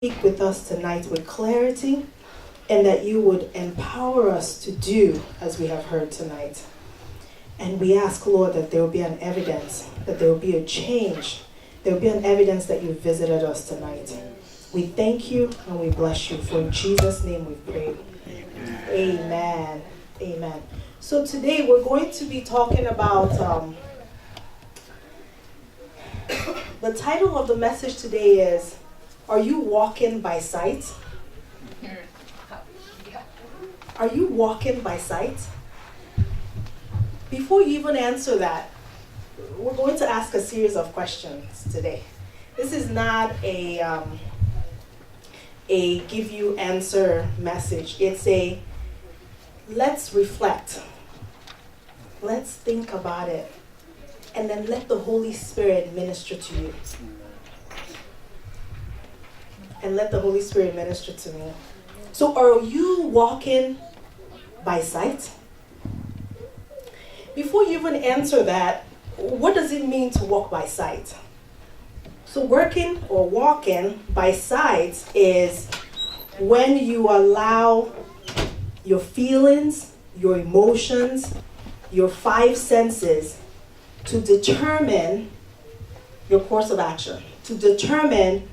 speak with us tonight with clarity, and that you would empower us to do as we have heard tonight. And we ask, Lord, that there will be an evidence, that there will be a change. There will be an evidence that you visited us tonight. We thank you and we bless you. For in Jesus' name we pray. Amen. Amen. So today we're going to be talking about, the title of the message today is, Are you walking by sight? Are you walking by sight? Before you even answer that, we're going to ask a series of questions today. This is not a give you answer message. It's a let's reflect. Let's think about it. And then let the Holy Spirit minister to you. And let the Holy Spirit minister to me. So are you walking by sight? Before you even answer that, what does it mean to walk by sight? So working or walking by sight is when you allow your feelings, your emotions, your five senses to determine your course of action, to determine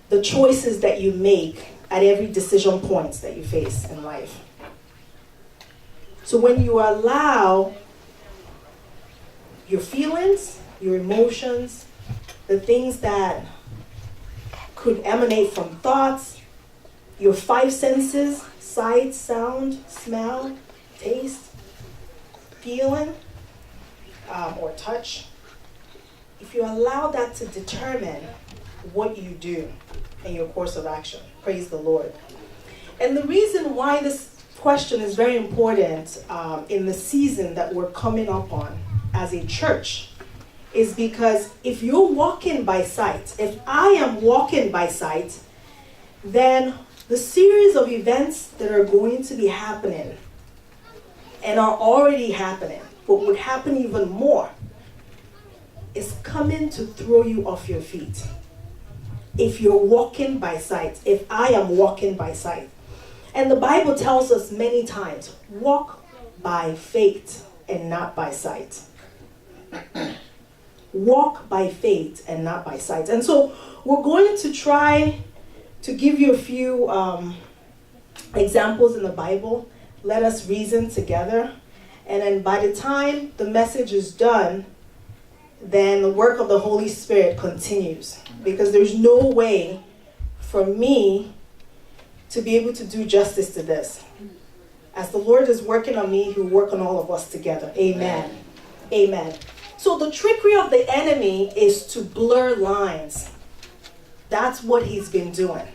the choices that you make at every decision point that you face in life. So when you allow your feelings, your emotions, the things that could emanate from thoughts, your five senses, sight, sound, smell, taste, feeling, or touch, if you allow that to determine what you do in your course of action, praise the Lord. And the reason why this question is very important in the season that we're coming up on as a church is because if you're walking by sight, if I am walking by sight, then the series of events that are going to be happening and are already happening, but would happen even more, is coming to throw you off your feet. If you're walking by sight, if I am walking by sight. And the Bible tells us many times, walk by faith and not by sight. Walk by faith and not by sight. And so we're going to try to give you a few examples in the Bible. Let us reason together. And then by the time the message is done, then the work of the Holy Spirit continues. Because there's no way for me to be able to do justice to this. As the Lord is working on me, He will work on all of us together. Amen. Amen. So the trickery of the enemy is to blur lines. That's what he's been doing.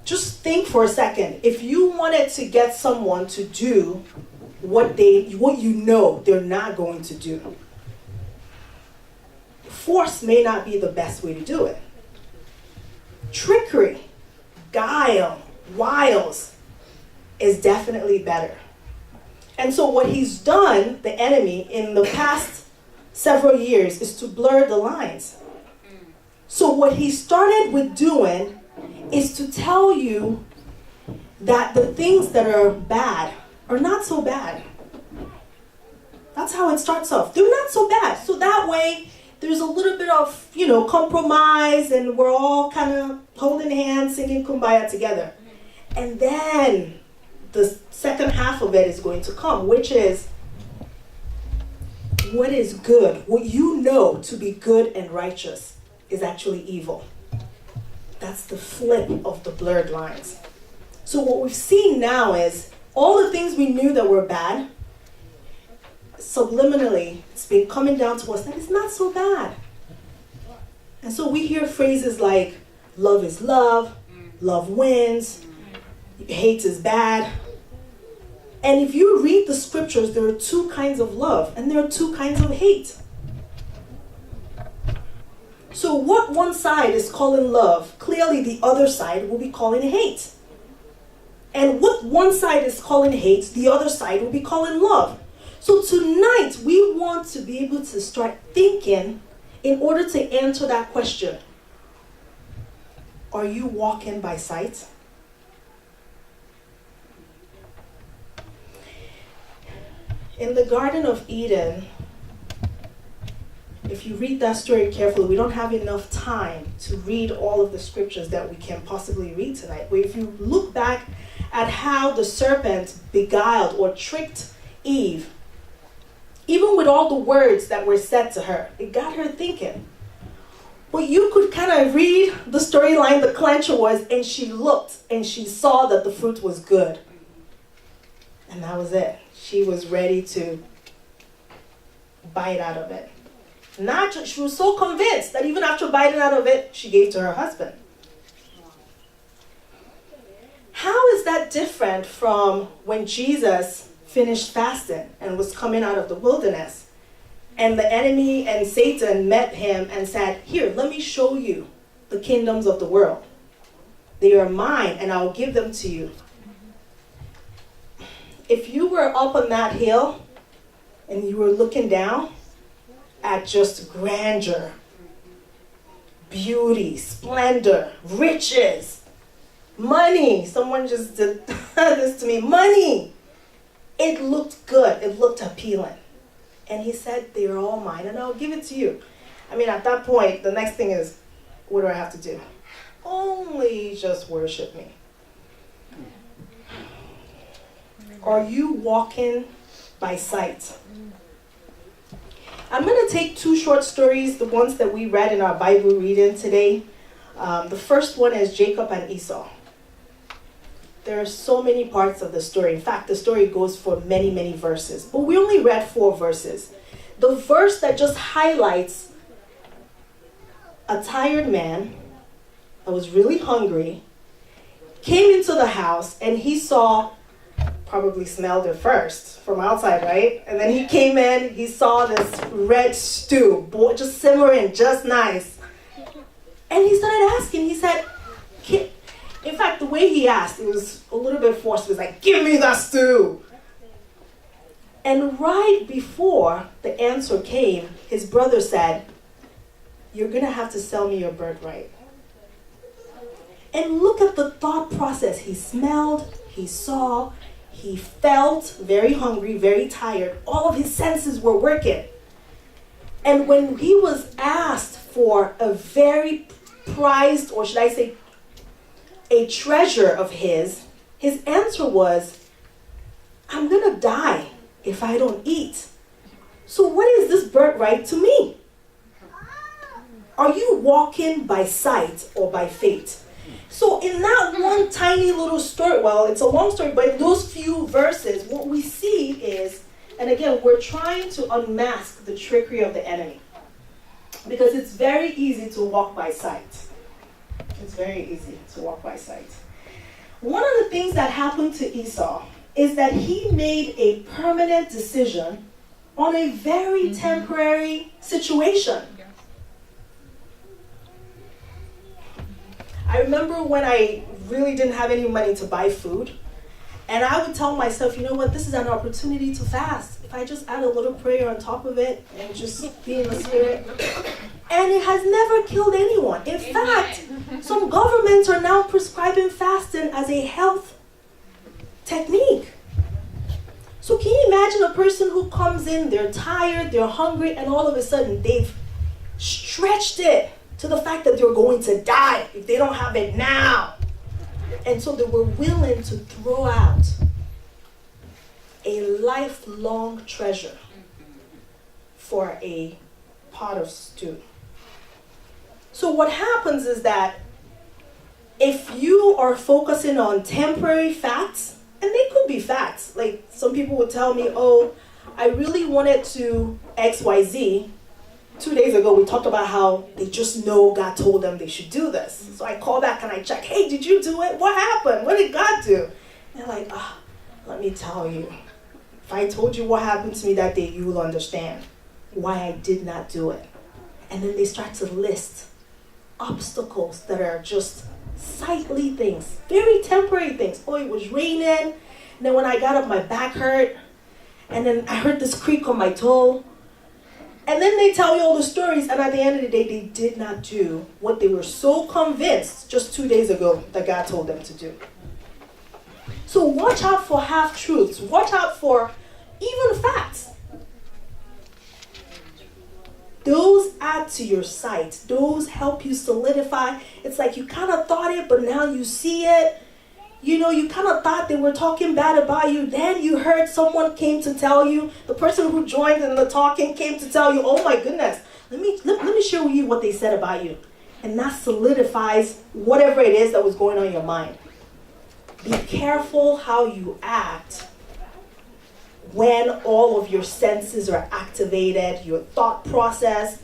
Just think for a second. If you wanted to get someone to do what you know they're not going to do, force may not be the best way to do it. Trickery, guile, wiles is definitely better. And so what he's done, the enemy, in the past several years is to blur the lines. So what he started with doing is to tell you that the things that are bad are not so bad. That's how it starts off. They're not so bad. So that way, there's a little bit of, compromise, and we're all kind of holding hands, singing Kumbaya together. And then the second half of it is going to come, which is what is good, what you know to be good and righteous is actually evil. That's the flip of the blurred lines. So what we've seen now is all the things we knew that were bad, subliminally, it's been coming down to us that it's not so bad. And so we hear phrases like, love is love, love wins, hate is bad. And if you read the scriptures, there are two kinds of love and there are two kinds of hate. So what one side is calling love, clearly the other side will be calling hate. And what one side is calling hate, the other side will be calling love. So tonight, we want to be able to start thinking in order to answer that question. Are you walking by sight? In the Garden of Eden, if you read that story carefully, we don't have enough time to read all of the scriptures that we can possibly read tonight. But if you look back at how the serpent beguiled or tricked Eve, even with all the words that were said to her, it got her thinking. But you could kind of read the storyline, the clincher was, and she looked and she saw that the fruit was good. And that was it. She was ready to bite out of it. She was so convinced that even after biting out of it, she gave to her husband. How is that different from when Jesus finished fasting and was coming out of the wilderness? And the enemy and Satan met him and said, "Here, let me show you the kingdoms of the world. They are mine and I'll give them to you." If you were up on that hill and you were looking down at just grandeur, beauty, splendor, riches, money. Someone just did this to me. Money. It looked good. It looked appealing. And he said, "They are all mine and I'll give it to you." I mean, at that point, the next thing is, what do I have to do? Only just worship me. Are you walking by sight? I'm going to take two short stories, the ones that we read in our Bible reading today. The first one is Jacob and Esau. There are so many parts of the story. In fact, the story goes for many, many verses. But we only read 4 verses. The verse that just highlights a tired man that was really hungry, came into the house, and he saw, probably smelled it first from outside, right? And then he came in, he saw this red stew, just simmering, just nice. And he started asking, he said, in fact, the way he asked, it was a little bit forced. It was like, "Give me that stew." And right before the answer came, his brother said, "You're going to have to sell me your birthright." And look at the thought process. He smelled, he saw, he felt very hungry, very tired. All of his senses were working. And when he was asked for a very prized, or should I say, a treasure of his answer was, "I'm going to die if I don't eat. So what is this birthright to me?" Are you walking by sight or by faith? So in that one tiny little story, well, it's a long story, but in those few verses, what we see is, and again, we're trying to unmask the trickery of the enemy. Because it's very easy to walk by sight. It's very easy to walk by sight. One of the things that happened to Esau is that he made a permanent decision on a very temporary situation. I remember when I really didn't have any money to buy food, and I would tell myself, you know what, this is an opportunity to fast. If I just add a little prayer on top of it and just be in the spirit. And it has never killed anyone. In fact, some governments are now prescribing fasting as a health technique. So can you imagine a person who comes in, they're tired, they're hungry, and all of a sudden they've stretched it to the fact that they're going to die if they don't have it now. And so they were willing to throw out a lifelong treasure for a pot of stew. So what happens is that if you are focusing on temporary facts, and they could be facts, like some people would tell me, "Oh, I really wanted to XYZ. 2 days ago, we talked about how they just know God told them they should do this. So I call back and I check, "Hey, did you do it? What happened? What did God do?" And they're like, "Let me tell you. If I told you what happened to me that day, you will understand why I did not do it." And then they start to list obstacles that are just sightly things, very temporary things. "Oh, it was raining. And then when I got up, my back hurt. And then I heard this creak on my toe. And then they tell you all the stories, and at the end of the day, they did not do what they were so convinced just 2 days ago that God told them to do. So watch out for half-truths. Watch out for even facts. Those add to your sight. Those help you solidify. It's like you kind of thought it, but now you see it. You know, you kind of thought they were talking bad about you. Then you heard someone came to tell you. The person who joined in the talking came to tell you, oh my goodness, let me share with you what they said about you. And that solidifies whatever it is that was going on in your mind. Be careful how you act when all of your senses are activated, your thought process,